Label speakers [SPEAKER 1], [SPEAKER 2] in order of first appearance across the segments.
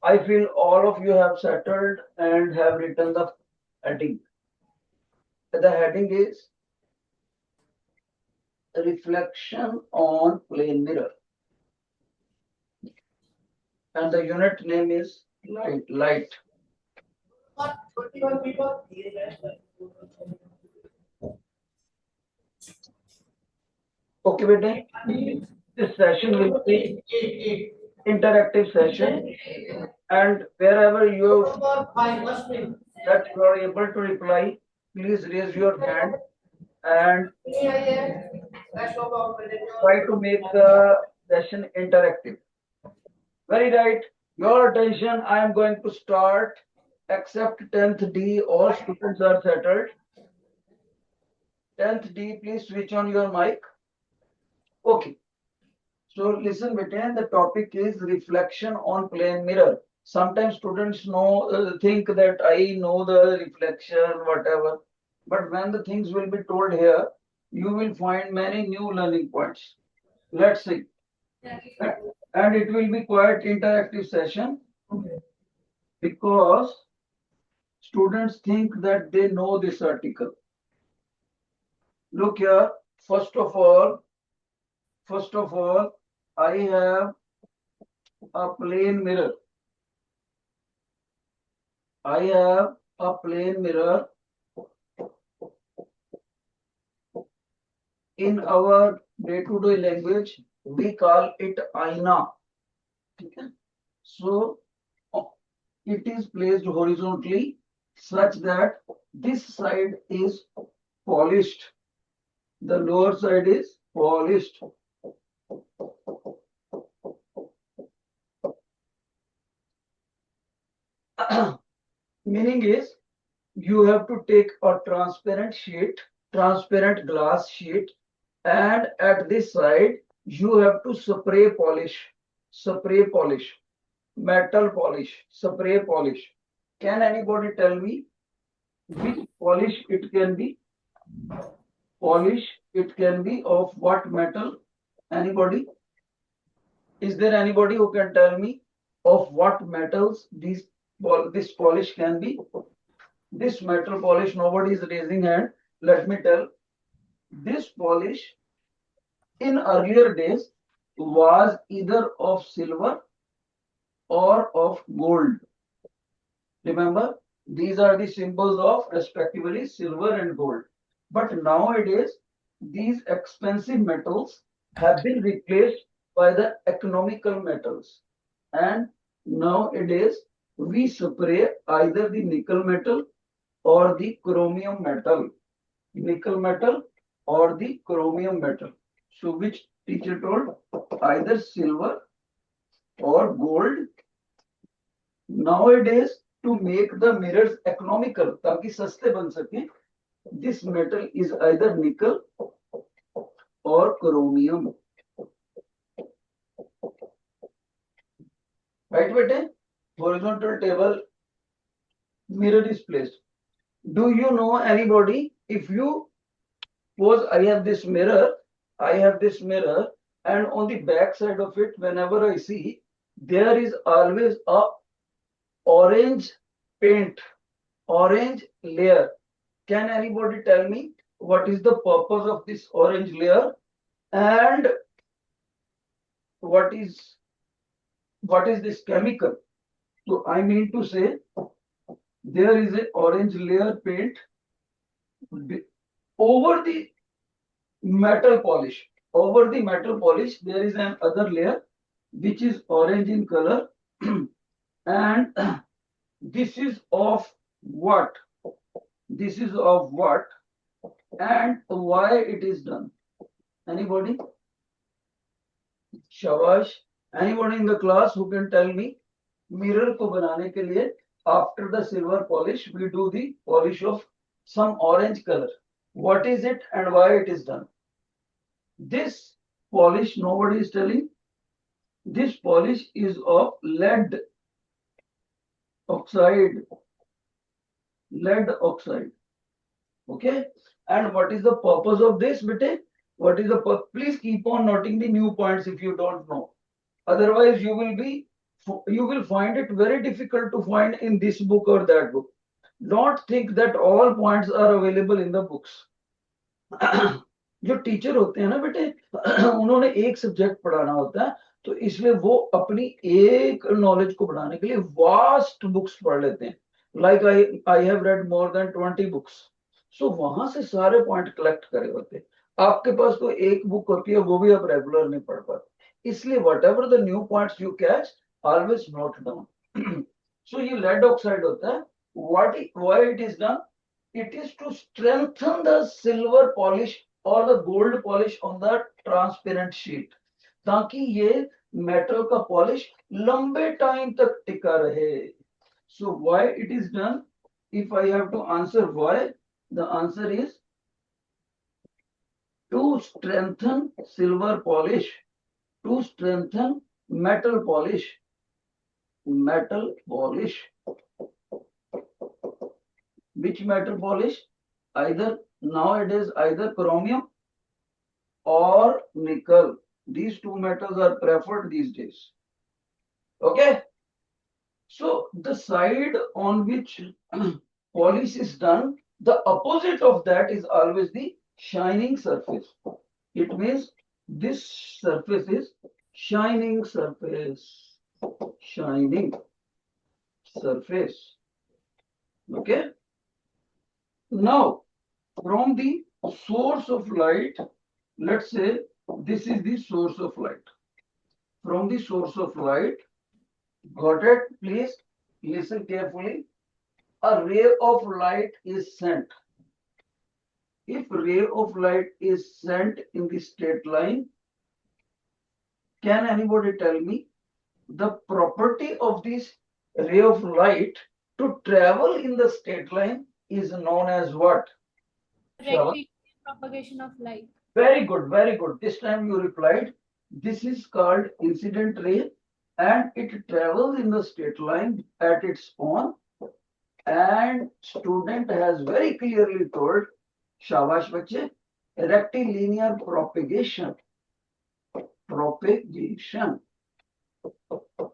[SPEAKER 1] I feel all of you have settled and have written the heading. The heading is reflection on plane mirror. And the unit name is light. Okay, beta. This session will be interactive session, and wherever you that you are able to reply, please raise your hand and try to make the session interactive. Very right. Your attention. I am going to start. Except 10th D, all students are settled. 10th D, please switch on your mic. Okay. So listen, beta, the topic is reflection on plane mirror. Sometimes students think that I know the reflection, whatever. But when the things will be told here, you will find many new learning points. Let's see. And it will be quite interactive session because students think that they know this article. Look here, first of all, I have a plane mirror. I have a plane mirror. In our day-to-day language, we call it aina. Okay? So it is placed horizontally such that this side is polished. The lower side is polished. Meaning is you have to take a transparent glass sheet, and at this side you have to spray polish, metal polish, spray polish. Can anybody tell me which polish it can be? Polish it can be of what metal? Anybody? Is there anybody who can tell me of what metals this polish can be? This metal polish, nobody is raising hand. Let me tell. This polish in earlier days was either of silver or of gold. Remember, these are the symbols of respectively silver and gold. But nowadays, these expensive metals have been replaced by the economical metals. And nowadays, we spray either the nickel metal or the chromium metal. Nickel metal or the chromium metal. So which teacher told? Either silver or gold. Nowadays, to make the mirrors economical, ताकि सस्ते बन सके, this metal is either nickel or chromium. Right, bete? Horizontal table mirror is placed. Do you know anybody? If you suppose I have this mirror, and on the back side of it, whenever I see, there is always a orange paint, orange layer. Can anybody tell me what is the purpose of this orange layer and what is this chemical? So I mean to say there is a orange layer paint over the metal polish. Over the metal polish, there is an other layer which is orange in color, and this is of what? This is of what and why it is done? Anybody? Shabash. Anybody in the class who can tell me? Mirror को बनाने के लिए after the silver polish we do the polish of some orange color. What is it and why it is done? This polish, nobody is telling. This polish is of lead oxide. Lead oxide. Okay, and what is the purpose of this, bete? What is the please keep on noting the new points if you don't know. Otherwise, you will find it very difficult to find in this book or that book. Don't think that all points are available in the books. जो teacher होते हैं ना बेटे, उन्होंने एक subject पढ़ाना होता है, तो इसलिए वो अपनी एक नॉलेज को बढ़ाने के लिए वास्ट बुक्स पढ़ लेते हैं. Like I have read more than 20 books. So वहां से सारे पॉइंट कलेक्ट करे होते हैं. आपके पास तो एक बुक होती है, वो भी आप रेगुलर नहीं पढ़ पाते. इसलिए whatever the new points you catch, always note down. So ये लेड ऑक्साइड होता है. Why it is done? It is to strengthen the silver polish or the gold polish on the transparent sheet, ताकि ये metal का polish लंबे time तक टिका रहे. So why it is done? If I have to answer why, the answer is to strengthen silver polish, to strengthen metal polish. Metal polish. Which metal polish? Either nowadays either chromium or nickel. These two metals are preferred these days. Okay, so the side on which polish is done, the opposite of that is always the shining surface. It means this surface is shining surface. Shining surface. Okay, now from the source of light, let's say this is the source of light. From the source of light, got it? Please listen carefully. A ray of light is sent. If ray of light is sent in the straight line, can anybody tell me the property of this ray of light to travel in the straight line is known as what?
[SPEAKER 2] Propagation of light.
[SPEAKER 1] Very good, very good. This time you replied. This is called incident ray, and it travels in the straight line at its own. And student has very clearly told, shabash bache, rectilinear propagation. Propagation.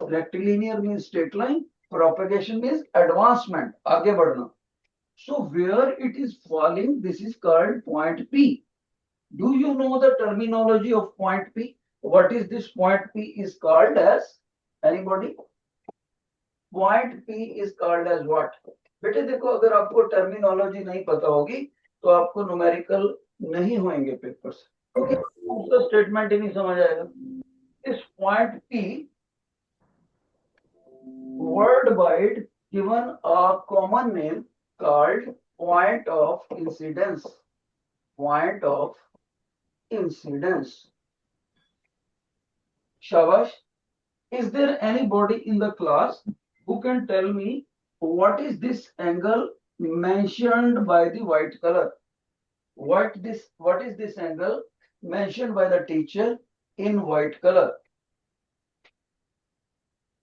[SPEAKER 1] Rectilinear means straight line. Propagation means advancement. आगे बढ़ना. So where it is falling, this is called point P. Do you know the terminology of point P? What is this point P is called as? Anybody? Point P is called as what? बेटे देखो, अगर आपको terminology नहीं पता होगी तो आपको numerical नहीं होंगे पेपर से, क्योंकि उसका स्टेटमेंट ही नहीं समझ आएगा. इस point P worldwide given a common name called point of incidence. Point of incidence. Shabash. Is there anybody in the class who can tell me what is this angle mentioned by the white color? What is this angle mentioned by the teacher in white color?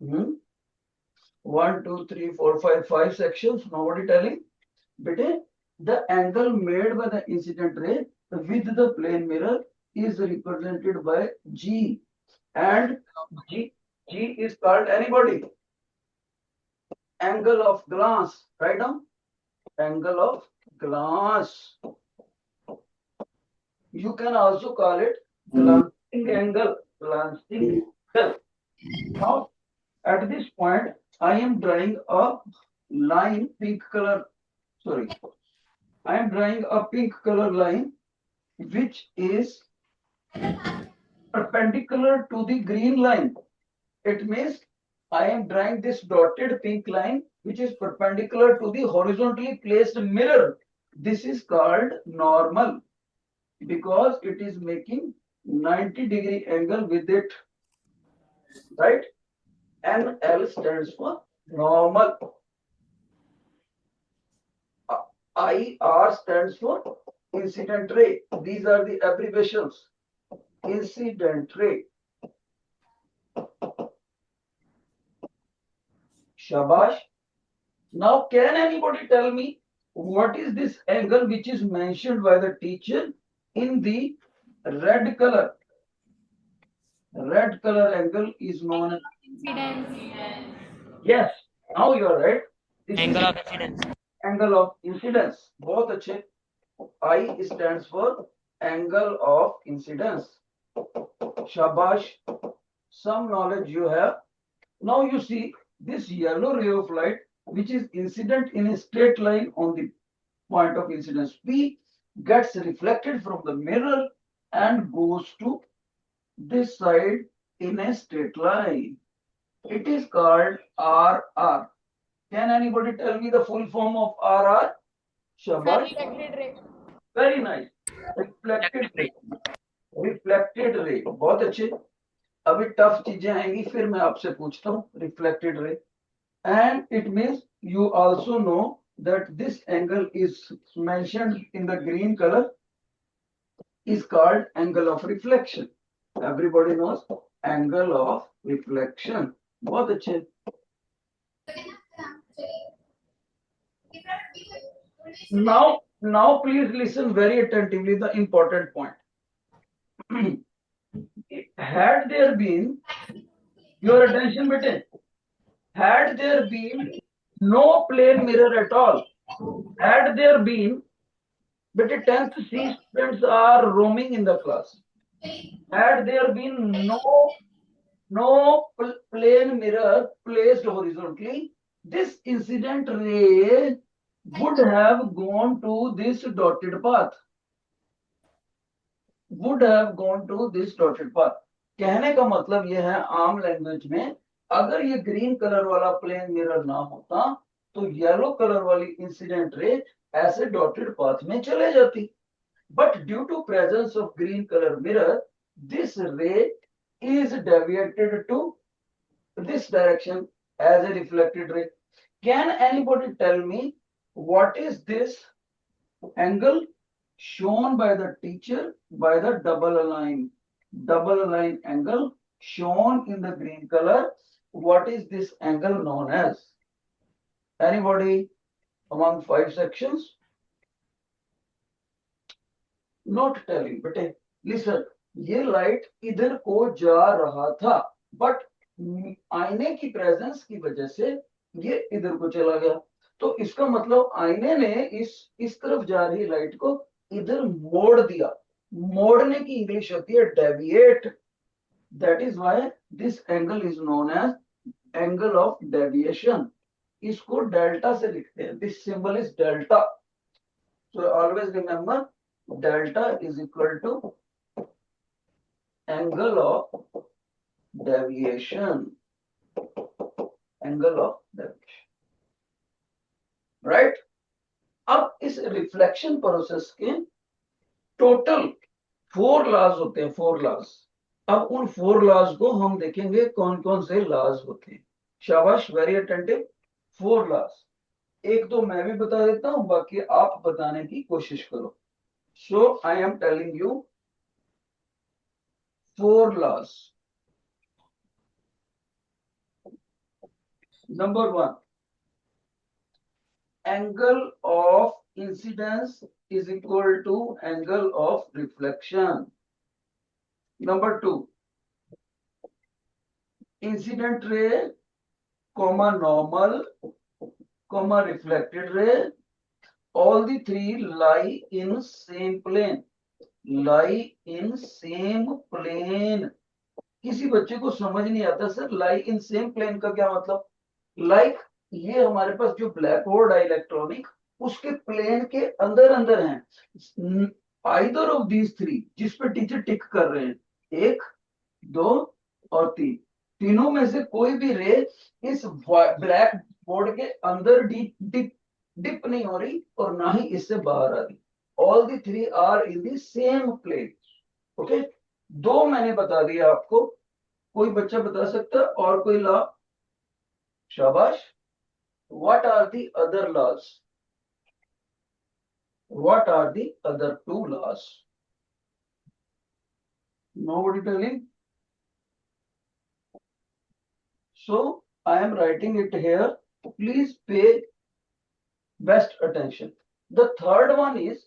[SPEAKER 1] 1, 2, 3, 4, 5 sections. Nobody telling? Bete, the angle made by the incident ray with the plane mirror is represented by G, and G is called anybody? Angle of glass. Write down. Angle of glass. You can also call it glancing angle. Glancing angle. Now, at this point, I am drawing a line, pink color. Sorry, I am drawing a pink color line which is perpendicular to the green line. It means I am drawing this dotted pink line which is perpendicular to the horizontally placed mirror. This is called normal because it is making 90-degree angle with it, right? NL stands for normal. IR stands for incident ray. These are the abbreviations. Incident ray. Shabash. Now, can anybody tell me what is this angle which is mentioned by the teacher in the red color? Red color angle is known as
[SPEAKER 2] Incidence.
[SPEAKER 1] yes. Now you are right. This
[SPEAKER 3] Angle
[SPEAKER 1] is
[SPEAKER 3] of incidence.
[SPEAKER 1] angle of incidence. बहुत अच्छे. I stands for angle of incidence. Shabash. Some knowledge you have. Now you see this yellow ray of light which is incident in a straight line on the point of incidence P gets reflected from the mirror and goes to this side in a straight line. It is called RR. Can anybody tell me the full form of RR? Shabash.
[SPEAKER 2] Reflected ray.
[SPEAKER 1] Very nice. Reflected ray. Reflected ray बहुत अच्छे. अभी tough चीजें आएंगी फिर मैं आपसे पूछता हूँ. Reflected ray and it means you also know that this angle is mentioned in the green color is called angle of reflection. Everybody knows angle of reflection. बहुत अच्छे. Now please listen very attentively the important point. Had there been your attention button, had there been no plane mirror at all, had there been, but 10th C students are roaming in the class, had there been no plane mirror placed horizontally, this incident ray would have gone to this dotted path. Would have gone to this dotted path. कहने का मतलब यह है आम language में, अगर ये green colour वाला प्लेन मिरर ना होता तो येलो कलर वाली इंसिडेंट रे ऐसे डॉटेड पाथ में चले जाती. But due to presence of green color mirror, this ray is deviated to this direction as a reflected ray. Can anybody tell me what is this angle shown by the teacher by the double align angle shown in the green color? What is this angle known as? Anybody among 5 sections? Not telling, but listen, ये light इधर को जा रहा था but आईने की presence की वजह से ये इधर को चला गया. तो इसका मतलब आईने ने इस तरफ जा रही लाइट को इधर मोड़ दिया. मोड़ने की इंग्लिश होती है deviate. That is why this angle is known as angle of deviation. इसको डेल्टा से लिखते हैं. This symbol is delta. So always remember delta is equal to angle of deviation. Angle of deviation. Right? अब इस reflection process के total 4 laws होते हैं. 4 laws. अब उन 4 लॉज को हम देखेंगे कौन कौन से लॉज होते हैं. शाबाश, वेरी अटेंटिव. 4 लॉज. एक तो मैं भी बता देता हूं, बाकी आप बताने की कोशिश करो. So I am telling you 4 laws. Number 1, angle of incidence is equal to angle of reflection. Number 2, incident ray, comma normal, comma reflected ray, all the 3 lie in same plane. Lie in same plane. किसी बच्चे को समझ नहीं आता sir lie in same plane का क्या मतलब. Like ये हमारे पास जो ब्लैक बोर्ड है इलेक्ट्रॉनिक उसके प्लेन के अंदर अंदर हैं. आइदर ऑफ दीज 3 जिस पे टीचर टिक कर रहे हैं, 1, 2 और 3, तीनों में से कोई भी रे इस ब्लैक बोर्ड के अंदर डिप नहीं हो रही और ना ही इससे बाहर आ रही. All the 3 are in the same plane. Okay, 2 मैंने बता दिया आपको. कोई बच्चा बता सकता है और कोई लॉ? शाबाश. What are the other laws? What are the other 2 laws? Nobody telling? So I am writing it here. Please pay best attention. The third one is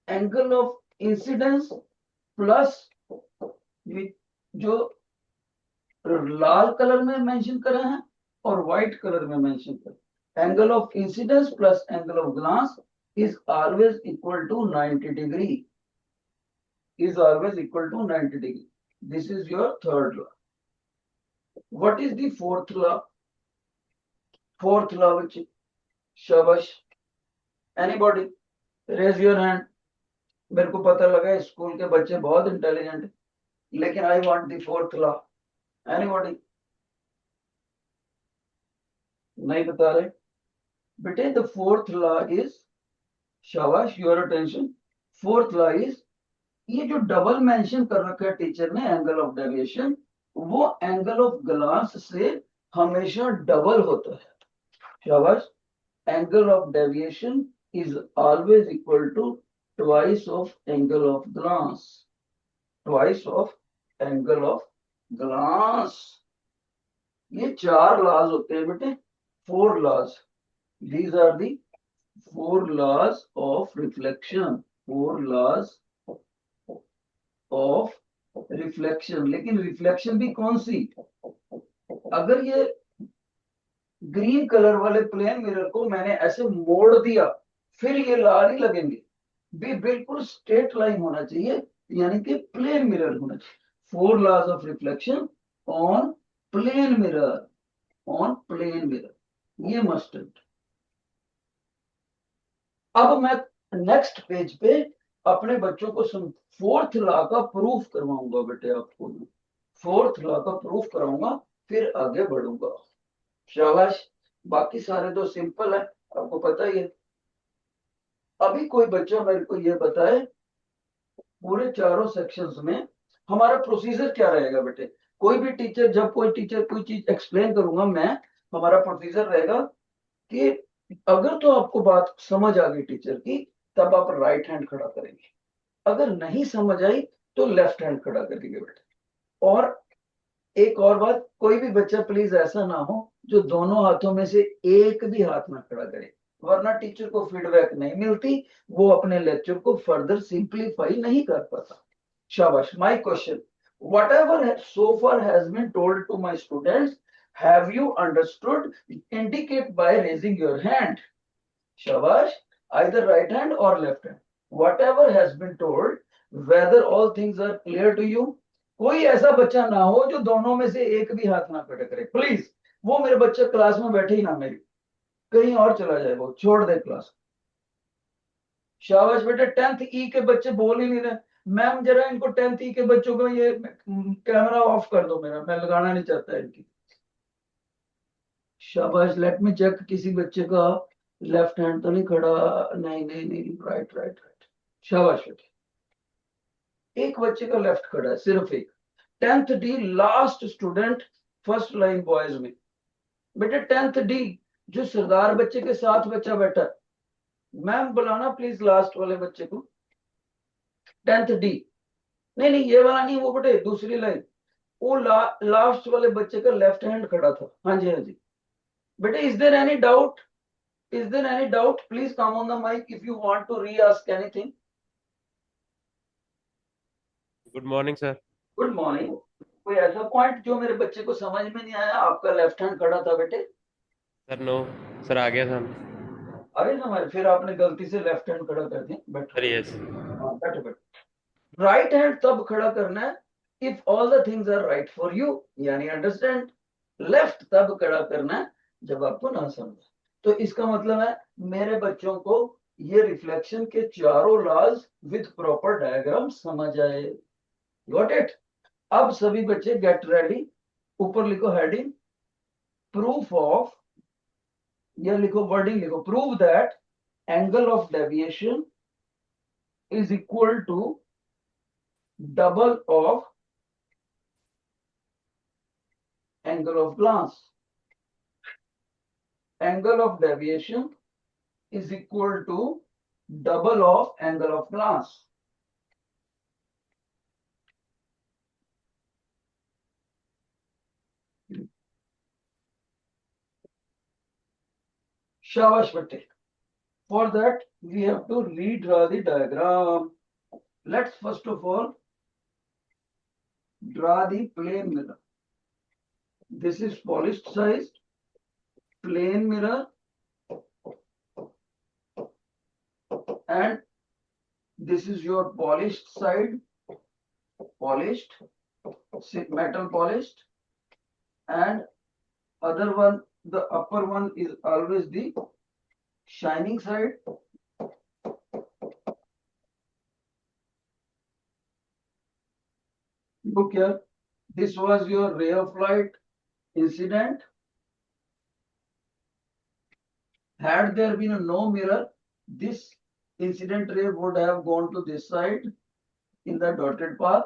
[SPEAKER 1] angle of incidence plus जो लाल colour में mention करे हैं और white colour में mention करे, angle of incidence plus angle of glance is always equal to 90 degree, is always equal to 90 degree. This is your third law. What is the fourth law? Fourth law which shabash, anybody raise your hand. मेरे को पता लगा school के बच्चे बहुत intelligent है, लेकिन I want the fourth law. Anybody नहीं बता रहे बेटे? द फोर्थ लॉ इज, शाबाश, your attention. Fourth law is, ये जो डबल मेंशन कर रखा है टीचर ने एंगल ऑफ डेविएशन, वो एंगल ऑफ ग्लास से हमेशा डबल होता है. शाबाश. Angle of deviation is always equal to twice of angle of glass. Twice of angle of glass. ये चार लॉज होते हैं बेटे, four laws. These are the four laws of reflection. Four laws of reflection. लेकिन reflection भी कौन सी? अगर ये ग्रीन कलर वाले प्लेन मिरर को मैंने ऐसे मोड़ दिया, फिर ये लाल ही लगेंगे. भी बिल्कुल स्ट्रेट लाइन होना चाहिए, यानी कि प्लेन मिरर होना चाहिए. Four laws of reflection on plane mirror. On plane mirror, ये मस्ट. अब मैं नेक्स्ट पेज पे अपने बच्चों को फोर्थ लॉ का प्रूफ करवाऊंगा बेटे. आपको फोर्थ लॉ का प्रूफ कराऊंगा, फिर आगे बढ़ूंगा. शाबाश. बाकी सारे तो सिंपल है, आपको पता ही है. अभी कोई बच्चा मेरे को ये बताए, पूरे चारों सेक्शंस में हमारा प्रोसीजर क्या रहेगा बेटे? कोई भी टीचर, जब कोई टीचर कोई चीज एक्सप्लेन करूंगा मैं, हमारा प्रोसीजर रहेगा कि अगर तो आपको बात समझ आ गई टीचर की, तब आप राइट हैंड खड़ा करेंगे. अगर नहीं समझ आई तो लेफ्ट हैंड खड़ा करेंगे बेटे. और एक और बात, कोई भी बच्चा प्लीज ऐसा ना हो जो दोनों हाथों में से एक भी हाथ ना खड़ा करे, वरना टीचर को फीडबैक नहीं मिलती, वो अपने लेक्चर को फर्दर सिंप्लीफाई नहीं कर पाता. शाबाश. My question, whatever so far has been told to my students, have you understood? Indicate by raising your hand. Shabash. Either right hand or left hand, whatever has been told, whether all things are clear to you. कोई ऐसा बच्चा ना हो जो दोनों में से एक भी हाथ ना खड़ा करे प्लीज. वो मेरे बच्चे क्लास में बैठे ही ना, मेरी कहीं और चला जाए, वो छोड़ दे क्लास. शाबाश बेटे. 10th ई के बच्चे बोल ही नहीं रहे. मैम जरा इनको 10th ई के बच्चों को ये कैमरा ऑफ कर दो मेरा, मैं लगाना नहीं चाहता इनकी. शाबाश. लेट मी चेक, किसी बच्चे का लेफ्ट हैंड तो नहीं खड़ा? नहीं नहीं नहीं, राइट राइट राइट. शाबाश बेटे. एक बच्चे का लेफ्ट खड़ा है, सिर्फ एक. 10th D, last student, first line boys में. बेटे 10th डी, जो सरदार बच्चे के साथ बच्चा बैठा है, मैम बुलाना प्लीज लास्ट वाले बच्चे को. 10th D. नहीं नहीं, ये वाला नहीं, वो बेटे दूसरी लाइन. वो लास्ट वाले बच्चे का लेफ्ट हैंड खड़ा था. हाँ जी हाँ जी बेटे. Is there any doubt? Is there any doubt? Please come on the mike if you want to re ask anything.
[SPEAKER 2] Good morning sir.
[SPEAKER 1] Good morning. कोई ऐसा पॉइंट जो मेरे बच्चे को समझ में नहीं आया? आपका लेफ्ट हैंड खड़ा था बेटे.
[SPEAKER 2] Sir no. सर आ गया था.
[SPEAKER 1] अरे हमारे, फिर आपने गलती से लेफ्ट हैंड खड़ा कर दिया. बैठो.
[SPEAKER 2] Sir yes.
[SPEAKER 1] हाँ बैठो बैठो. राइट हैंड तब खड़ा करना है if all the things are right for you, यानी अंडरस्टैंड. लेफ्ट तब खड़ा करना है जब आपको ना समझे. तो इसका मतलब है मेरे बच्चों को ये रिफ्लेक्शन के चारों लॉज विद प्रॉपर डायग्राम समझ आए. Got it? अब सभी बच्चे गेट रेडी. ऊपर लिखो हेडिंग, प्रूफ ऑफ, या लिखो वर्डिंग, लिखो prove that angle of deviation is equal to double of angle of glance. Angle of deviation is equal to double of angle of glance. शाबाश बेटे. For that, we have to redraw the diagram. Let's first of all draw the plane mirror. This is polished sized plane mirror, and this is your polished side, polished, metal polished, and other one, the upper one is always the shining side. Look here, this was your ray of light incident. Had there been no mirror, this incident ray would have gone to this side in the dotted path.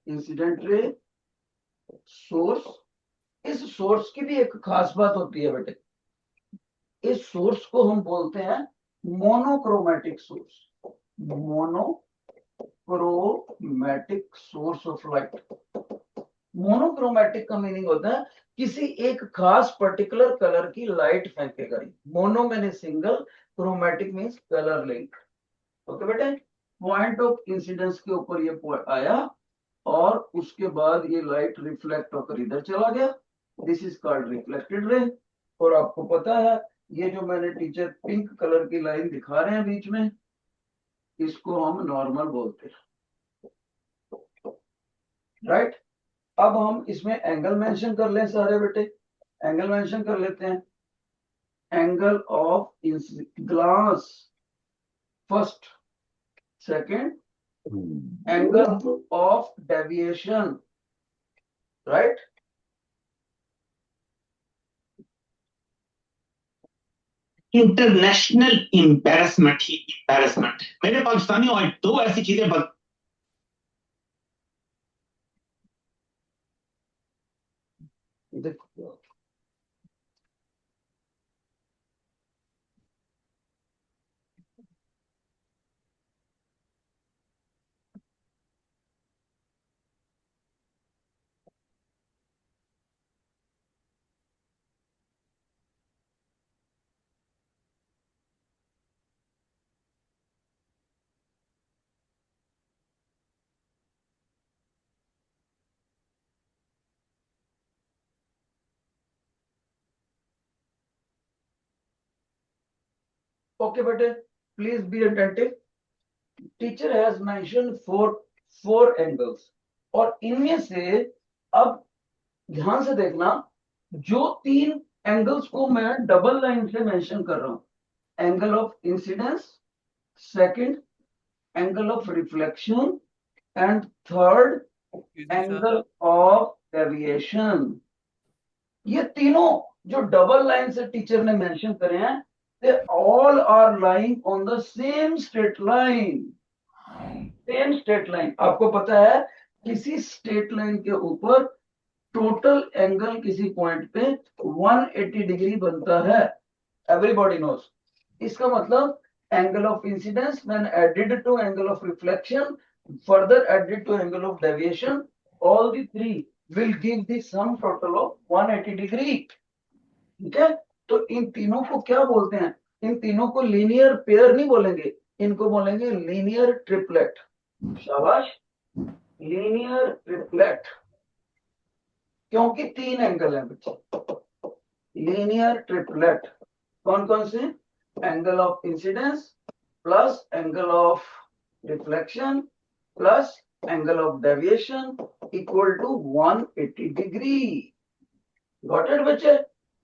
[SPEAKER 1] Incident ray source, इस source की भी एक खास बात होती है बेटे, इस सोर्स को हम बोलते हैं monochromatic source, monochromatic source of light. Monochromatic का मीनिंग होता है किसी एक खास पर्टिकुलर कलर की लाइट फेंकेगा। मोनो मैंने single, chromatic means colour link. Okay बेटे, पॉइंट ऑफ इंसिडेंस के ऊपर ये आया और उसके बाद ये लाइट रिफ्लेक्ट होकर इधर चला गया। This is called reflected ray. और आपको पता है ये जो मैंने टीचर पिंक कलर की लाइन दिखा रहे हैं बीच में, इसको हम नॉर्मल बोलते हैं, राइट। अब हम इसमें एंगल मेंशन कर लें सारे बेटे, एंगल मेंशन कर लेते हैं। Angle of glass first, second, angle of deviation, right?
[SPEAKER 3] International embarrassment he embarrassment. मेरे पाकिस्तानियों आज दो ऐसी चीजें
[SPEAKER 1] देखो okay बेटे, please be attentive. Teacher has mentioned four angles और इनमें से अब ध्यान से देखना, जो तीन एंगल्स को मैं डबल लाइन से मेंशन कर रहा हूं, angle of incidence, second angle of reflection and third angle of deviation, ये तीनों जो डबल लाइन से टीचर ने मेंशन करे हैं, they all are lying on the same straight line, same straight line। आपको पता है किसी स्ट्रेट लाइन के ऊपर टोटल एंगल किसी पॉइंट पे 180 डिग्री बनता है, एवरीबॉडी नोस। इसका मतलब angle of incidence when added to angle of reflection further added to angle of deviation, all the three will give the sum total of 180 degree. ठीक है, तो इन तीनों को क्या बोलते हैं? इन तीनों को लीनियर पेयर नहीं बोलेंगे, इनको बोलेंगे लीनियर ट्रिपलेट। शाबाश, लीनियर ट्रिपलेट, क्योंकि तीन एंगल है बच्चे। लीनियर ट्रिपलेट कौन कौन से? Angle of incidence plus angle of reflection plus angle of deviation equal to 180 degree. Got it बच्चे?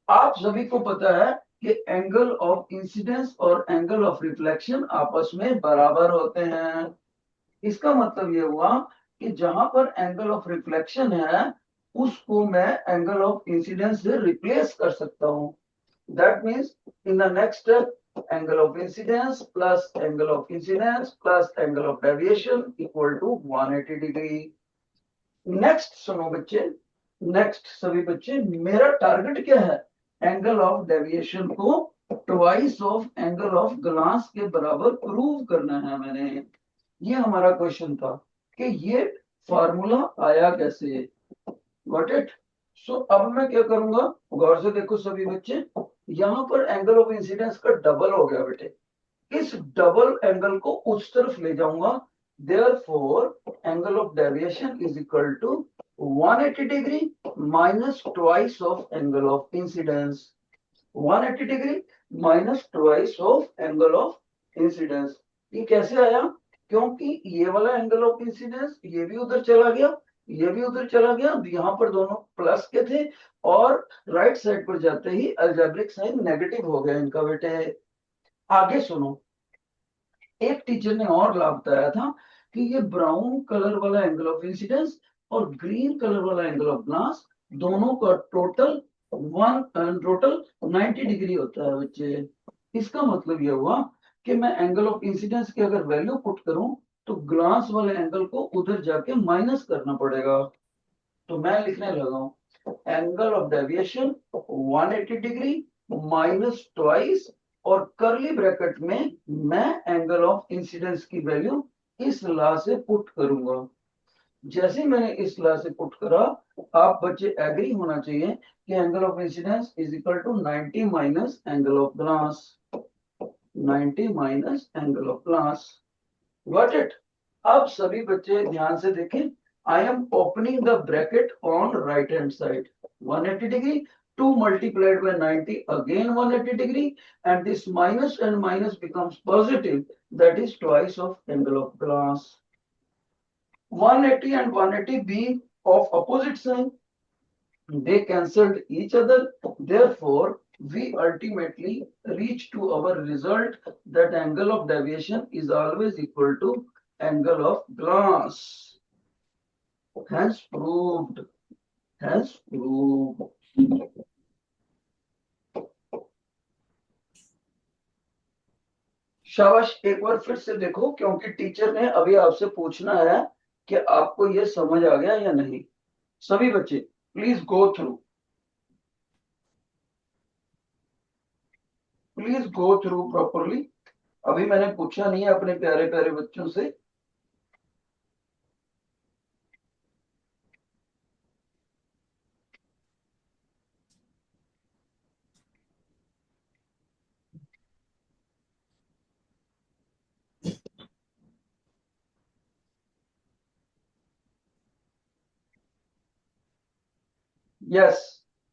[SPEAKER 1] आप सभी को पता है कि एंगल ऑफ इंसिडेंस और एंगल ऑफ रिफ्लेक्शन आपस में बराबर होते हैं। इसका मतलब ये हुआ कि जहां पर एंगल ऑफ रिफ्लेक्शन है उसको मैं एंगल ऑफ इंसिडेंस से रिप्लेस कर सकता हूं। That means in the next step angle of incidence plus angle of incidence plus angle of deviation equal to 180 degree. Next सुनो बच्चे, नेक्स्ट सभी बच्चे, मेरा टारगेट क्या है? एंगल ऑफ डेविएशन को twice of angle of glass के बराबर प्रूव करना है मैंने। ये हमारा क्वेश्चन था कि ये फार्मूला आया कैसे। Got it? सो अब मैं क्या करूंगा, गौर से देखो सभी बच्चे, यहाँ पर एंगल ऑफ इंसिडेंस का डबल हो गया बेटे, इस डबल एंगल को उस तरफ ले जाऊंगा, therefore angle of deviation is equal to 180 degree minus twice of angle of incidence, 180 degree minus twice of angle of incidence. ये कैसे आया, क्योंकि ये वाला एंगल ऑफ इंसिडेंस ये भी उधर चला गया, ये भी उधर चला गया, यहाँ पर दोनों प्लस के थे, और राइट साइड पर जाते ही अलजेब्रिक साइन नेगेटिव हो गया इनका बेटे। आगे सुनो, एक टीचर ने और लाभ बताया था कि ये ब्राउन कलर वाला एंगल ऑफ इंसिडेंस और ग्रीन कलर वाला एंगल ऑफ ग्लास दोनों का टोटल 90 डिग्री होता है बच्चे। इसका मतलब ये हुआ कि मैं एंगल ऑफ इंसिडेंस की अगर वैल्यू पुट करूं तो ग्लास वाले एंगल को उधर जाके माइनस करना पड़ेगा। तो मैं लिखने लगा हूं angle of deviation 180 degree minus twice, और करली ब्रैकेट में मैं एंगल ऑफ इंसिडेंस की वैल्यू इस लॉ से पुट करूंगा। जैसे मैंने इस लॉ से पुट करा, आप बच्चे एग्री होना चाहिए कि angle of incidence is equal to 90 minus angle of glass, 90 minus angle of glass. Got it. अब सभी बच्चे ध्यान से देखें, I am opening the bracket on right hand side, 180 degree, 2 multiplied by 90, again 180 degree, and this minus and minus becomes positive, that is twice of angle of glass. 180 and 180 being of opposite sign, they cancelled each other, therefore we ultimately reach to our result that angle of deviation is always equal to angle of glass. Has proved, has proved. शाबाश, एक बार फिर से देखो, क्योंकि teacher ने अभी आपसे पूछना है कि आपको ये समझ आ गया या नहीं। सभी बच्चे please go through, please go through properly. अभी मैंने पूछा नहीं है अपने प्यारे प्यारे बच्चों से। Yes,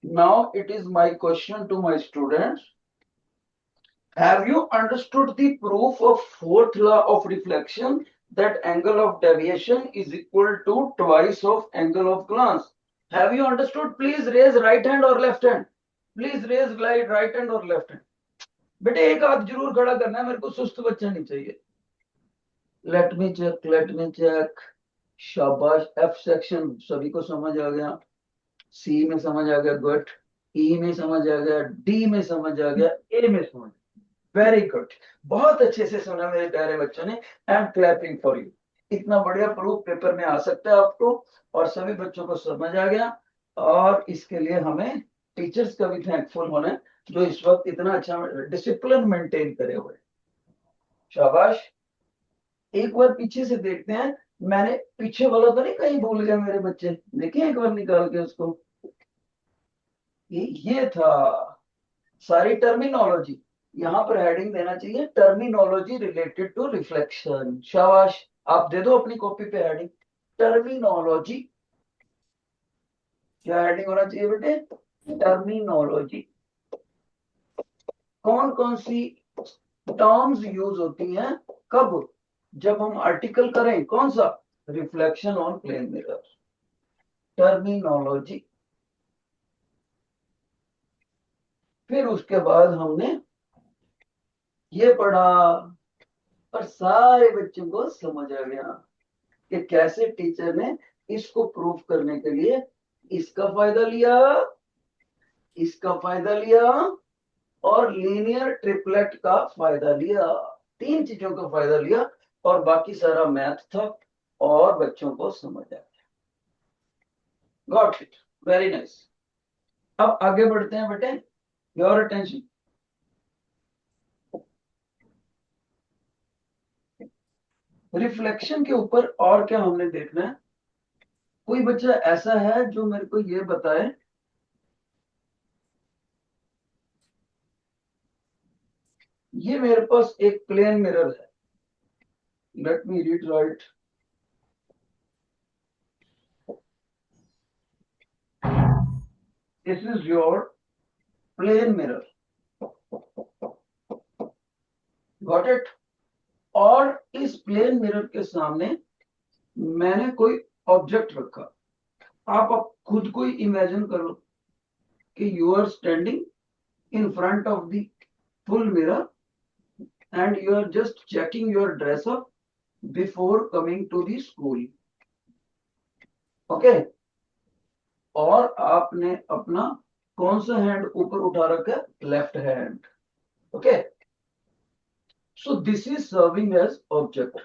[SPEAKER 1] now it is my question to my students. Have you understood the proof of fourth law of reflection, that angle of deviation is equal to twice of angle of glance? Have you understood? Please raise right hand or left hand. Please raise right hand or left hand. बेटे एक हाथ जरूर खड़ा करना है, मेरे को सुस्त बच्चा नहीं चाहिए। Let me check, let me check. शाबाश, एफ सेक्शन सभी को समझ आ गया, सी में समझ आ गया, गुड, ई में समझ आ गया, डी में समझ आ गया, ए में समझ, वेरी गुड, बहुत अच्छे से सुना मेरे प्यारे बच्चों ने। I am clapping for you. इतना बढ़िया प्रूफ पेपर में आ सकता है आपको, और सभी बच्चों को समझ आ गया, और इसके लिए हमें टीचर्स का भी थैंकफुल होना है जो इस वक्त इतना अच्छा डिसिप्लिन मेंटेन करे हुए। शाबाश। एक बार पीछे से देखते हैं, मैंने पीछे वाला तो नहीं कहीं भूल गया मेरे बच्चे, देखिए एक बार निकाल के उसको। ये था सारी टर्मिनोलॉजी, यहाँ पर हेडिंग देना चाहिए टर्मिनोलॉजी रिलेटेड टू रिफ्लेक्शन। शाबाश, आप दे दो अपनी कॉपी पे हेडिंग टर्मिनोलॉजी। क्या हेडिंग होना चाहिए बेटे? टर्मिनोलॉजी। कौन कौन सी टर्म्स यूज होती हैं, कब? जब हम आर्टिकल करें, कौन सा? Reflection on plane mirror. Terminology. फिर उसके बाद हमने ये पढ़ा, पर सारे बच्चों को समझ आ गया कि कैसे टीचर ने इसको प्रूफ करने के लिए इसका फायदा लिया, इसका फायदा लिया, और लीनियर ट्रिपलेट का फायदा लिया। तीन चीजों का फायदा लिया, और बाकी सारा मैथ था, और बच्चों को समझ आ गया। Got it, very nice. अब आगे बढ़ते हैं बेटे, योर अटेंशन। रिफ्लेक्शन के ऊपर और क्या हमने देखना है? कोई बच्चा ऐसा है जो मेरे को ये बताए ये मेरे पास एक प्लेन मिरर है. Let me read right. This is your plane mirror. Got it. और इस प्लेन मिरर के सामने मैंने कोई ऑब्जेक्ट रखा. आप अब खुद को इमेजिन कर लो कि you are standing in front of the full mirror and you are just checking your dress up before coming to the school. Okay. और आपने अपना कौन सा हैंड ऊपर उठा रखा है? Left hand. Okay. So this is serving as object.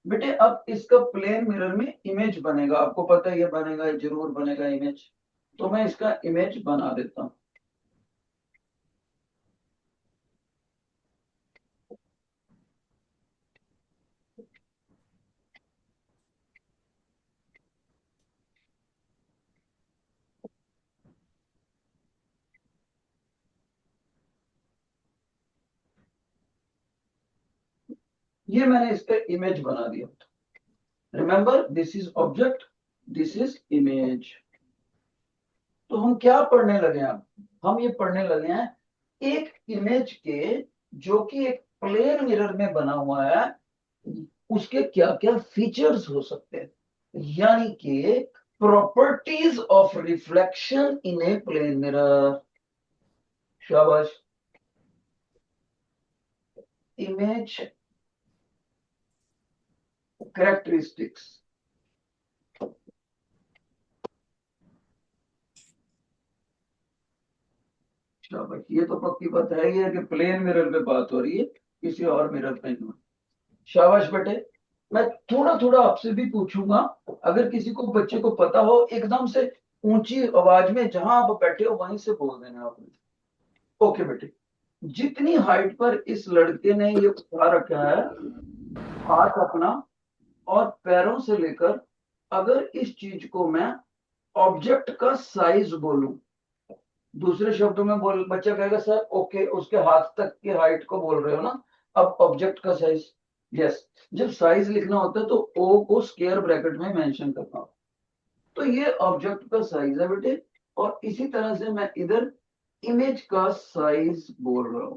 [SPEAKER 1] बेटे अब इसका प्लेन मिरर में इमेज बनेगा. आपको पता है ये बनेगा, जरूर बनेगा इमेज. तो मैं इसका इमेज बना देता हूं. ये मैंने इस पे इमेज बना दिया. Remember, this is object, this is image. तो हम क्या पढ़ने लगे हैं? हम ये पढ़ने लगे हैं एक इमेज के जो कि एक प्लेन मिरर में बना हुआ है, उसके क्या क्या फीचर्स हो सकते हैं. यानी कि properties of reflection in a plane mirror. शाबाश. Image characteristics. शाबाश. ये तो पक्की बात है ही है कि प्लेन मिरर पे बात हो रही है, किसी और मिरर पे नहीं. शाबाश बेटे. मैं थोड़ा थोड़ा आपसे भी पूछूंगा. अगर किसी को बच्चे को पता हो, एकदम से ऊंची आवाज में जहां आप बैठे हो वहीं से बोल देना आपने. ओके बेटे. जितनी हाइट पर इस लड़के ने ये उठा रखा है, हाथ अपना और पैरों से लेकर, अगर इस चीज को मैं ऑब्जेक्ट का साइज बोलूं, दूसरे शब्दों में बोल, बच्चा कहेगा सर ओके उसके हाथ तक की हाइट को बोल रहे हो ना. अब ऑब्जेक्ट का साइज. यस. जब साइज लिखना होता है तो ओ को स्क्वायर ब्रैकेट में मेंशन करना होता. तो ये ऑब्जेक्ट का साइज है बेटे. और इसी तरह से मैं इधर इमेज का साइज बोल रहा हूं.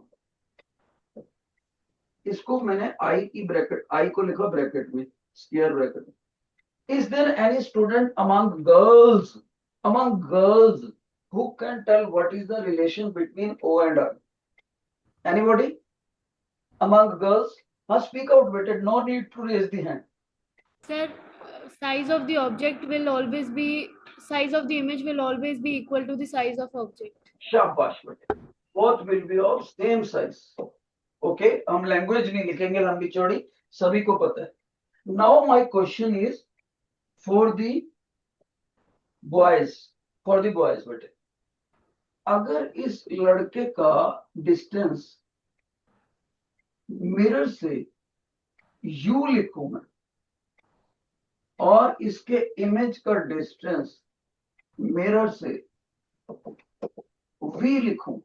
[SPEAKER 1] इसको मैंने आई की ब्रैकेट, आई को लिखा ब्रैकेट में, स्क्वायर ब्रैकेट में. Is there any student among girls who can tell what is the relation between O and I? Anybody among girls? Speak out, better. No need to raise the hand.
[SPEAKER 4] Sir, size of the object will always be, size of the image will always be equal to the size of object.
[SPEAKER 1] शाबाश बेटे. Both will be of same size. Okay, हम language नहीं लिखेंगे लंबी चौड़ी, सभी को पता है. Now my question is for the boys. For the boys बेटे. अगर इस लड़के का डिस्टेंस मिरर से u लिखूं मैं और इसके इमेज का डिस्टेंस मिरर से v लिखूं.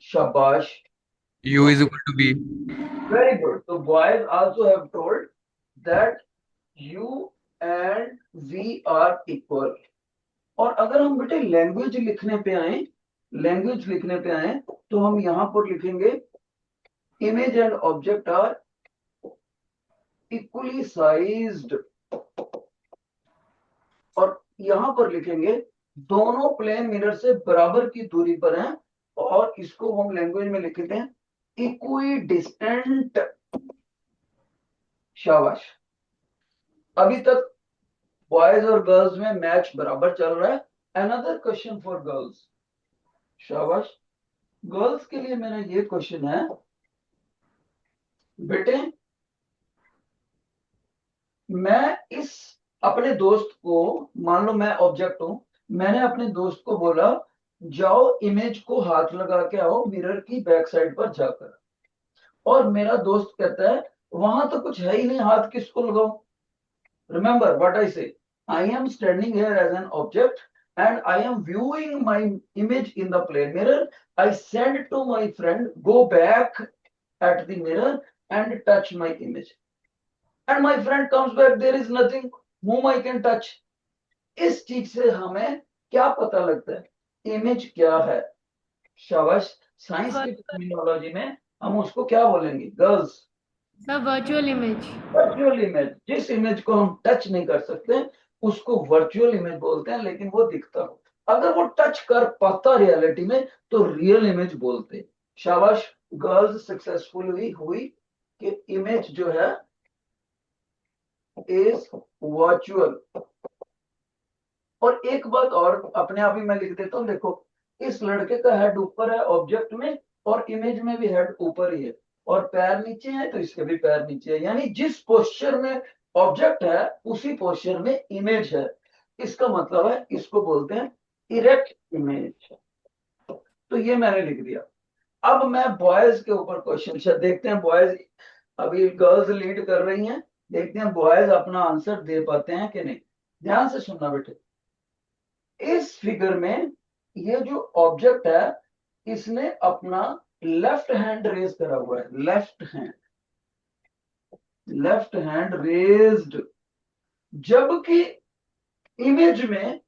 [SPEAKER 1] शाबाश.
[SPEAKER 5] U is equal to V.
[SPEAKER 1] Very good. So boys also have told that u and v are equal. और अगर हम बेटे लैंग्वेज लिखने पे आए तो हम यहां पर लिखेंगे image and object are equally sized. और यहां पर लिखेंगे दोनों प्लेन मिरर से बराबर की दूरी पर हैं. और इसको हम लैंग्वेज में लिखते हैं इक्वी डिस्टेंट. शाबाश. अभी तक बॉयज और गर्ल्स में मैच बराबर चल रहा है. Another question for girls. शाबाश. गर्ल्स के लिए मेरा ये क्वेश्चन है बेटे, मैं इस अपने दोस्त को, मान लो मैं ऑब्जेक्ट हूं, मैंने अपने दोस्त को बोला जाओ इमेज को हाथ लगा के आओ मिरर की बैक साइड पर जाकर. और मेरा दोस्त कहता है वहां तो कुछ है ही नहीं, हाथ किसको लगाऊं. Remember what I say. I am standing here as an object and I am viewing my image in the plane mirror, I send to my friend, go back at the mirror and touch my image. And my friend comes back, there is nothing whom I can touch. इस चीज से हमें क्या पता लगता है? Image क्या है? शाबाश, साइंस की टर्मिनोलॉजी में हम उसको क्या बोलेंगे girls?
[SPEAKER 4] The virtual image.
[SPEAKER 1] Virtual image. जिस इमेज को हम टच नहीं कर सकते उसको वर्चुअल इमेज बोलते हैं, लेकिन वो दिखता हो. अगर वो टच कर पाता रियलिटी में तो रियल इमेज बोलते. शाबाश, गर्ल्स सक्सेसफुल हुई कि इमेज जो है इज वर्चुअल. और एक बात और अपने आप ही मैं लिख देता हूं, देखो इस लड़के का हेड ऊपर है ऑब्जेक्ट में, और इमेज में भी हेड ऊपर ही है, और पैर नीचे है तो इसके भी पैर नीचे है. यानी जिस पोस्चर में ऑब्जेक्ट है उसी पोस्चर में इमेज है. इसका मतलब है इसको बोलते हैं इरेक्ट इमेज. तो ये मैंने लिख दिया. अब मैं बॉयज के ऊपर क्वेश्चन देखते हैं. बॉयज, अभी गर्ल्स लीड कर रही हैं, देखते हैं बॉयज अपना आंसर दे पाते हैं कि नहीं. ध्यान से सुनना बेटे. इस फिगर में ये जो ऑब्जेक्ट है इसने अपना लेफ्ट हैंड रेज करा हुआ है. लेफ्ट हैंड रेज्ड, जबकि इमेज में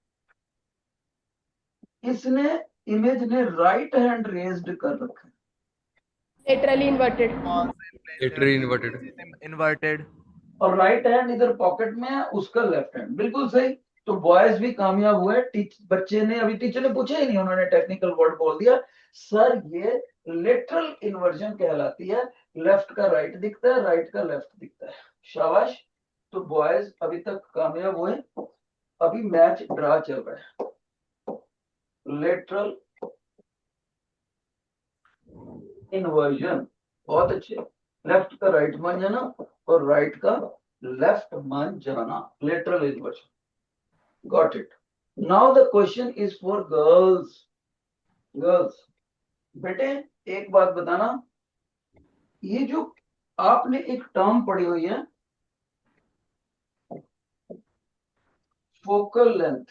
[SPEAKER 1] इमेज ने राइट हैंड रेज्ड कर रखा है.
[SPEAKER 4] Laterally inverted.
[SPEAKER 5] Literally inverted.
[SPEAKER 6] Inverted.
[SPEAKER 1] और राइट हैंड इधर पॉकेट में है, उसका लेफ्ट हैंड. बिल्कुल सही. तो बॉयज भी कामयाब हुए. बच्चे ने, अभी टीचर ने पूछा ही नहीं, उन्होंने टेक्निकल वर्ड बोल दिया. सर ये लेटरल इन्वर्जन कहलाती है. लेफ्ट का राइट दिखता है, राइट का लेफ्ट दिखता है. शाबाश. तो बॉयज अभी तक कामयाब हुए. अभी मैच ड्रा चल रहा है. लेटरल इन्वर्जन, बहुत अच्छे. लेफ्ट का राइट मान जाना और राइट का लेफ्ट मान जाना. Lateral inversion. Got it. Now the question is for girls. Girls, बेटे एक बात बताना, ये जो आपने एक टर्म पढ़ी हुई है फोकल लेंथ,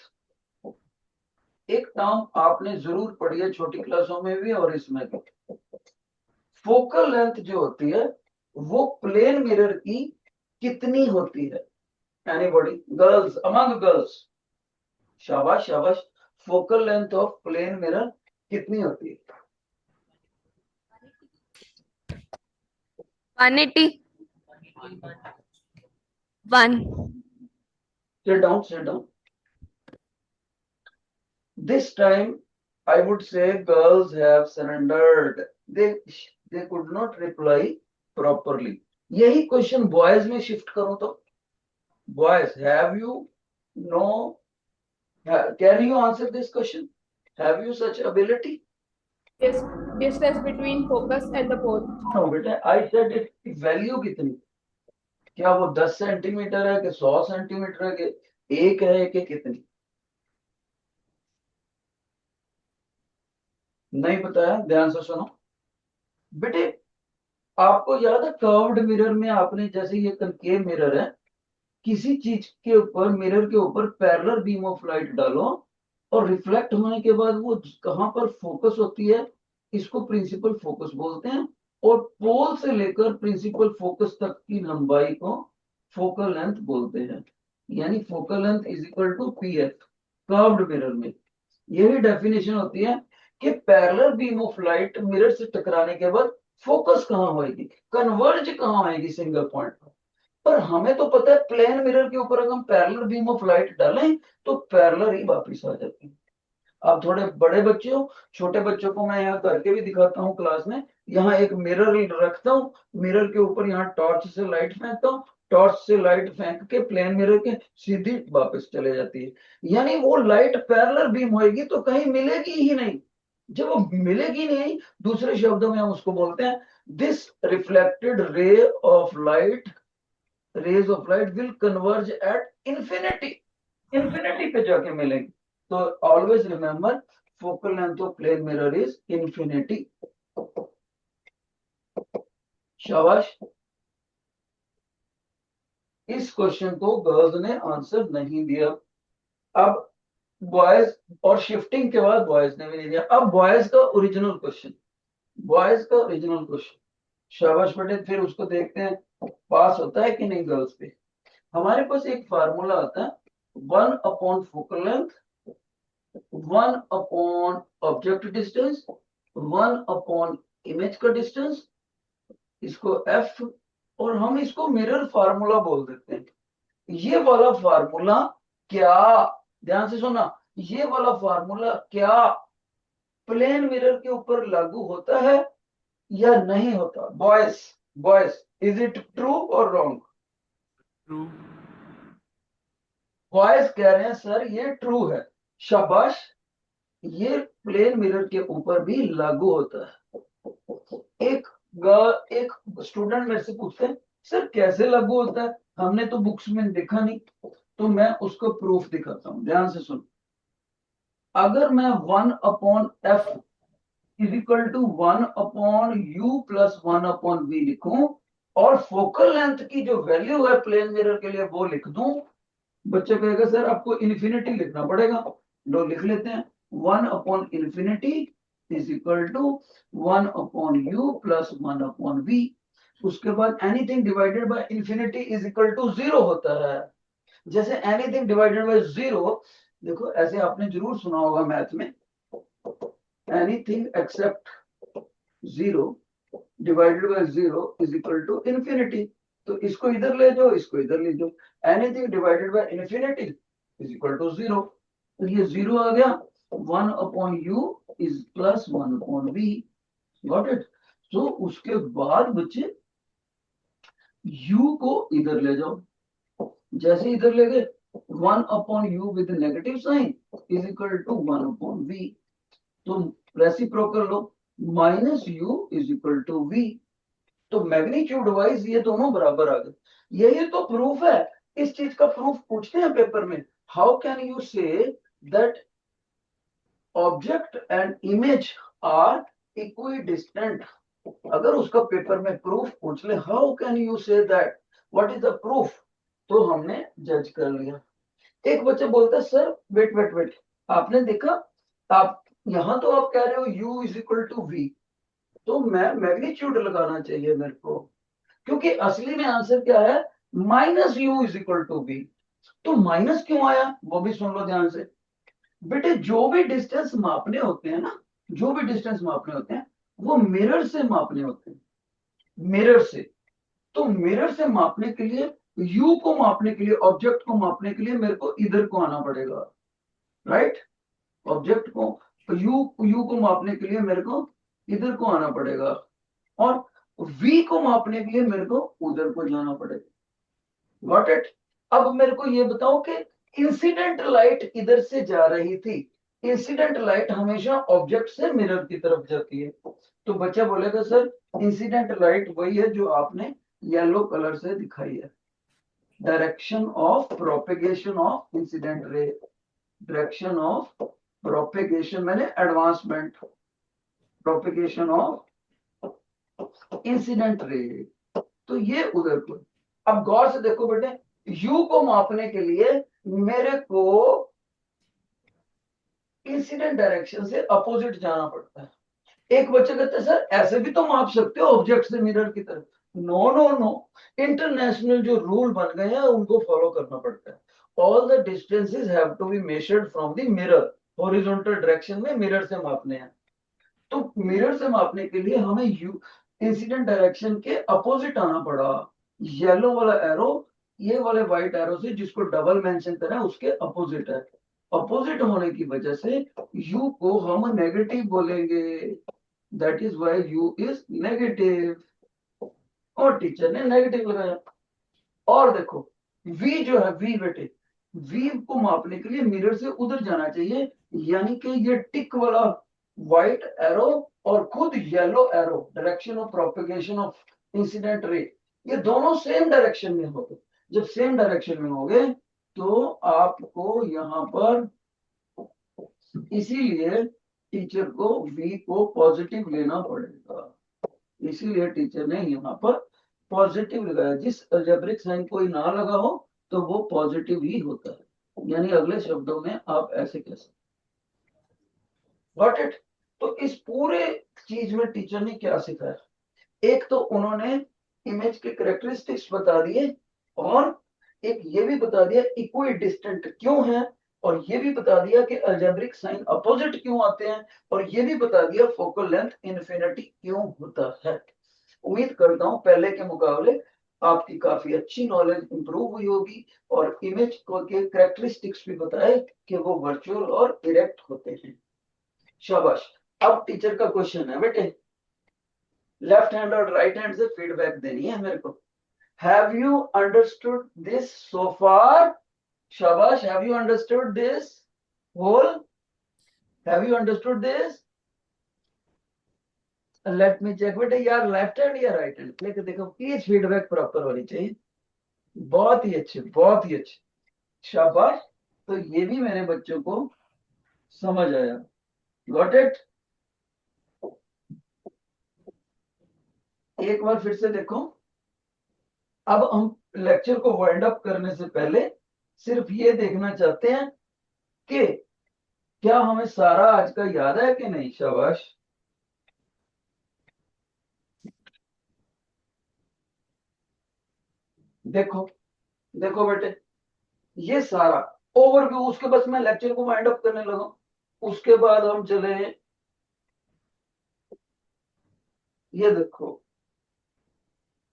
[SPEAKER 1] एक टर्म आपने जरूर पढ़ी है छोटी क्लासों में भी और इसमें भी. फोकल लेंथ जो होती है वो प्लेन मिरर की कितनी होती है? एनीबॉडी? Girls, among girls. शाबाश शाबाश. Focal length of plane mirror कितनी होती है?
[SPEAKER 7] 180. 1.
[SPEAKER 1] Sit down, sit down. This time I would say girls have surrendered. They could not reply properly. यही क्वेश्चन बॉयज में शिफ्ट करूं तो, boys, have you know, can you answer this question? Have you such ability?
[SPEAKER 4] Yes. Distance between focus and the pole.
[SPEAKER 1] No बेटा, I said it value कितनी? क्या वो 10 centimetre है कि 100 सेंटीमीटर है कि 1 है कि कितनी? नहीं पता है. ध्यान से सुनो बेटे. आपको याद है कर्व्ड मिरर में आपने, जैसे ये कनकेव मिरर है, किसी चीज के ऊपर, मिरर के ऊपर पैरेलल बीम ऑफ लाइट डालो और रिफ्लेक्ट होने के बाद वो कहां पर फोकस होती है, इसको प्रिंसिपल फोकस बोलते हैं. और पोल से लेकर प्रिंसिपल फोकस तक की लंबाई को फोकल लेंथ बोलते हैं. यानी focal length is equal to PF. Curved mirror में यही डेफिनेशन होती है कि parallel beam of light mirror से टकराने के बाद फोकस कहां होएगी, कन्वर्ज कहां होएगी सिंगल पॉइंट पर. पर हमें तो पता है प्लेन मिरर के ऊपर अगर हम पैरेलल बीम ऑफ लाइट डालें तो पैरेलल ही वापस आ जाती है. अब थोड़े बड़े बच्चे हो, छोटे बच्चों को मैं यहाँ करके भी दिखाता हूँ क्लास में. यहाँ एक मिरर रखता हूँ, मिरर के ऊपर यहाँ टॉर्च से लाइट फेंकता हूँ, टॉर्च से लाइट फेंक के प्लेन मिरर के सीधी वापस चले जाती है. यानी वो लाइट पैरेलल बीम होएगी तो कहीं मिलेगी ही नहीं. जब वो मिलेगी नहीं, दूसरे शब्दों में हम उसको बोलते हैं this reflected rays of light will converge at infinity. Infinity पे जाके मिलेंगे. तो always remember focal length of plane mirror is infinity. शाबाश. इस क्वेश्चन को गर्ल्स ने आंसर नहीं दिया. अब बॉयज और शिफ्टिंग के बाद बॉयज ने भी नहीं दिया। अब बॉयज का ओरिजिनल क्वेश्चन, बॉयज का ओरिजिनल क्वेश्चन, शाबाश बेटे, फिर उसको देखते हैं पास होता है कि नहीं गर्ल्स पे। हमारे पास एक फार्मूला आता है, 1 upon focal length, 1 upon object distance, 1 upon image का डिस्टेंस, इसको एफ, और हम इसको मिरर फार्मूला बोल देते हैं। ये वाला फार्मूला क्या, ध्यान से सुनना, ये वाला फार्मूला क्या प्लेन मिरर के ऊपर लागू होता है या नहीं होता? Boys, boys, is it true और रॉन्ग?
[SPEAKER 5] True.
[SPEAKER 1] बॉयज कह रहे हैं सर ये ट्रू है, शाबाश, ये प्लेन मिरर के ऊपर भी लागू होता है। एक स्टूडेंट मेरे से पूछते हैं सर कैसे लागू होता है, हमने तो बुक्स में देखा नहीं, तो मैं उसको प्रूफ दिखाता हूं, ध्यान से सुन। अगर मैं 1/f is equal to 1/u plus 1/v लिखूं और फोकल लेंथ की जो वैल्यू है प्लेन मिरर के लिए वो लिख दूं, बच्चे कहेगा सर आपको इन्फिनिटी लिखना पड़ेगा। लो लिख लेते हैं, 1/infinity is equal to 1/u plus 1/v। उसके बाद anything divided by infinity is equal to 0 होता है। जैसे एनीथिंग डिवाइडेड बाय 0, देखो ऐसे आपने जरूर सुना होगा मैथ में, anything except 0 divided by 0 is equal to infinity. तो इसको इधर ले जाओ, इसको इधर ले जाओ, anything divided by infinity is equal to 0, तो ये 0 आ गया, 1/u is plus 1/v, got it. तो उसके बाद बच्चे u को इधर ले जाओ, जैसे इधर ले गए 1/u with negative sign is equal to 1/v, तो रेसिप्रोकल लो, minus u is equal to v। तो मैग्नीट्यूड वाइज ये दोनों बराबर आ गए। यही तो प्रूफ है, इस चीज का प्रूफ पूछते हैं पेपर में। How can you say that object and image are equidistant? अगर उसका पेपर में प्रूफ पूछ ले, how can you say that, what is the proof, तो हमने जज कर लिया। एक बच्चा बोलता है सर वेट वेट वेट, आपने देखा, आप यहां तो आप कह रहे हो u is equal to v, तो मैं मैग्नीट्यूड लगाना चाहिए मेरे को, क्योंकि असली में आंसर क्या है, minus u is equal to b. तो माइनस क्यों आया वो भी सुन लो ध्यान से बेटे। जो भी डिस्टेंस मापने होते हैं ना, जो भी डिस्टेंस मापने होते हैं वो मिरर से मापने होते हैं, मिरर से। तो मिरर से मापने के लिए, यू को मापने के लिए, ऑब्जेक्ट को मापने के लिए मेरे को इधर को आना पड़ेगा, राइट। ऑब्जेक्ट को, यू को मापने के लिए मेरे को इधर को आना पड़ेगा, और v को मापने के लिए मेरे को उधर को जाना पड़ेगा, गॉट इट। अब मेरे को ये बताओ कि इंसिडेंट लाइट इधर से जा रही थी, इंसिडेंट लाइट हमेशा ऑब्जेक्ट से मिरर की तरफ जाती है, तो बच्चा बोलेगा सर इंसिडेंट लाइट वही है जो आपने येलो कलर से दिखाई है, direction of propagation of incident ray, direction of propagation मैंने advancement, propagation of incident ray, तो ये उधर को। अब गौर से देखो बेटे, u को मापने के लिए मेरे को इंसिडेंट डायरेक्शन से अपोजिट जाना पड़ता है। एक बच्चे कहते हैं सर ऐसे भी तो माप सकते हो ऑब्जेक्ट से मिरर की तरफ। नो नो नो, इंटरनेशनल जो रूल बन गए हैं उनको फॉलो करना पड़ता है। All the distances have to be measured from the mirror, horizontal direction में मिरर से मापने हैं। तो मिरर से मापने के लिए हमें यू इंसिडेंट डायरेक्शन के अपोजिट आना पड़ा। येलो वाला एरो ये वाले व्हाइट एरो से जिसको डबल मेंशन करें उसके अपोजिट है, अपोजिट होने की वजह से u को हम नेगेटिव बोलेंगे, that is why u is negative, और टीचर ने नेगेटिव लगाया। और देखो v जो है, v बेटे, v को मापने के लिए मिरर से उधर जाना चाहिए, यानी कि ये टिक वाला व्हाइट एरो और खुद yellow arrow, direction of propagation of incident रे, ये दोनों सेम डायरेक्शन में होंगे। जब सेम डायरेक्शन में होंगे तो आपको यहाँ पर, इसीलिए टीचर को v को पॉजिटिव लेना पड़ेगा, इसीलिए टीचर ने यहाँ पर पॉजिटिव लगाया। जिस अलजेब्रिक साइन कोई ना लगा हो तो वो पॉजिटिव ही होता है। यानी अगले शब्दों में आप ऐसे कह सकते, गॉट इट। तो इस पूरे चीज में टीचर ने क्या सिखाया, एक तो उन्होंने इमेज के कैरेक्टरिस्टिक्स बता दिए, और एक ये भी बता दिया इक्वी डिस्टेंट क्यों है, और ये भी बता दिया कि अलजेब्रिक साइन अपोजिट क्यों आते हैं, और ये भी बता दिया फोकल लेंथ इन्फिनिटी क्यों होता है। उम्मीद करता हूं पहले के मुकाबले आपकी काफी अच्छी नॉलेज इंप्रूव हुई होगी, और इमेज के कैरेक्टरिस्टिक्स भी बताए कि वो वर्चुअल और इरेक्ट होते हैं। शाबाश। अब टीचर का क्वेश्चन है बेटे, लेफ्ट हैंड और राइट हैंड से फीडबैक देनी है मेरे को। Have you understood this so far? शाबाश। Have you understood this whole? Have you understood this? Let me check बेटे, यार लेफ्ट हैंड या राइट हैंड लेके देखो, प्लीज फीडबैक प्रॉपर होनी चाहिए। बहुत ही अच्छे, बहुत ही अच्छे, शाबाश। तो ये भी मेरे बच्चों को समझ आया, गॉट इट। एक बार फिर से देखो। अब हम लेक्चर को वाइंड अप करने से पहले सिर्फ ये देखना चाहते हैं कि क्या हमें सारा आज का याद है कि नहीं। शाबाश। देखो देखो बेटे, ये सारा ओवरव्यू, उसके बाद मैं लेक्चर को वाइंड अप करने लगा, उसके बाद हम चले, ये देखो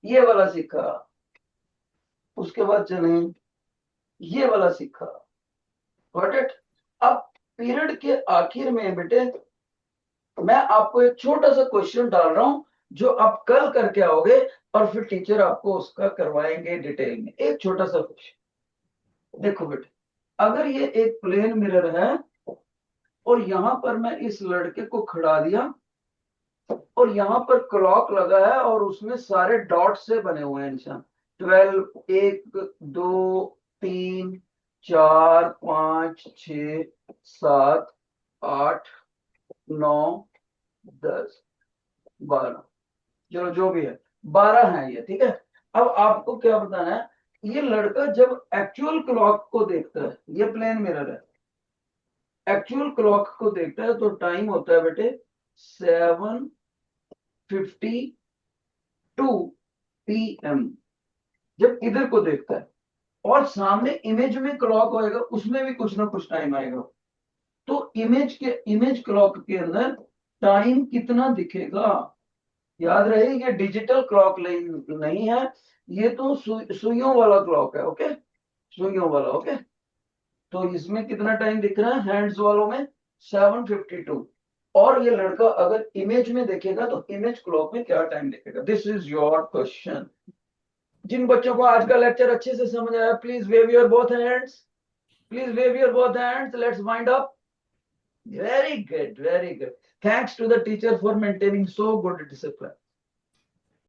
[SPEAKER 1] ये वाला सीखा, उसके बाद चले ये वाला सीखा, गॉट इट। अब पीरियड के आखिर में बेटे मैं आपको एक छोटा सा क्वेश्चन डाल रहा हूं, जो आप कल करके आओगे, और फिर टीचर आपको उसका करवाएंगे डिटेल में। एक छोटा सा क्वेश्चन देखो बेटे, अगर ये एक प्लेन मिरर है, और यहां पर मैं इस लड़के को खड़ा दिया, और यहां पर क्लॉक लगा है, और उसमें सारे डॉट से बने हुए हैं निशान, 12, 1, 2, 3, 4, 5, 6, 7, 8, 9, 10, 12, चलो जो भी है 12 है ये, ठीक है। अब आपको क्या बताना है, ये लड़का जब एक्चुअल क्लॉक को देखता है, ये प्लेन मिरर है, एक्चुअल क्लॉक को देखता है तो टाइम होता है बेटे 7:52 PM, जब इधर को देखता है। और सामने इमेज में क्लॉक होएगा, उसमें भी कुछ ना कुछ टाइम आएगा, तो इमेज क्लॉक के अंदर टाइम कितना दिखेगा। याद रहे ये डिजिटल क्लॉक नहीं है, ये तो सुइयों वाला क्लॉक है, ओके, सुइयों वाला, ओके। तो इसमें कितना टाइम दिख रहा है हैंड्स वालों में, 7:52। और ये लड़का अगर इमेज में देखेगा तो इमेज क्लॉक में क्या टाइम दिखेगा। This is your question. जिन बच्चों को आज का लेक्चर अच्छे से समझ आया, please wave your both hands, please wave your both hands, let's wind up. Very good, very good. Thanks to the teacher for maintaining so good discipline.